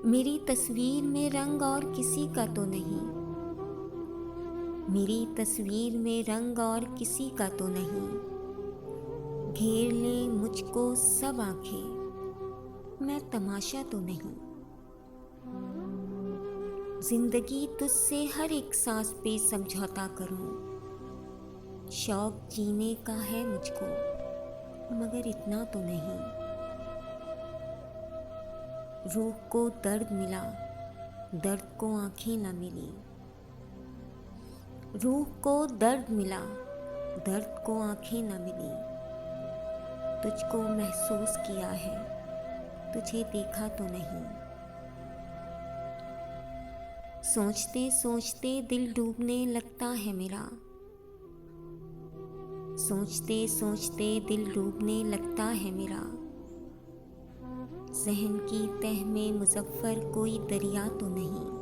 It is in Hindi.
मेरी तस्वीर में रंग और किसी का तो नहीं, मेरी तस्वीर में रंग और किसी का तो नहीं। घेर ले मुझको सब आंखें, मैं तमाशा तो नहीं। जिंदगी तुझसे हर एक सांस पे समझौता करूं। शौक जीने का है मुझको, मगर इतना तो नहीं। रूह को दर्द मिला, दर्द को आंखें न मिली। रूह को दर्द मिला, दर्द को आंखें न मिली। तुझको महसूस किया है, तुझे देखा तो नहीं। सोचते सोचते दिल डूबने लगता है मेरा। सोचते सोचते दिल डूबने लगता है मेरा। ज़हन की तह में मुज़फ़्फ़र कोई दरिया तो नहीं।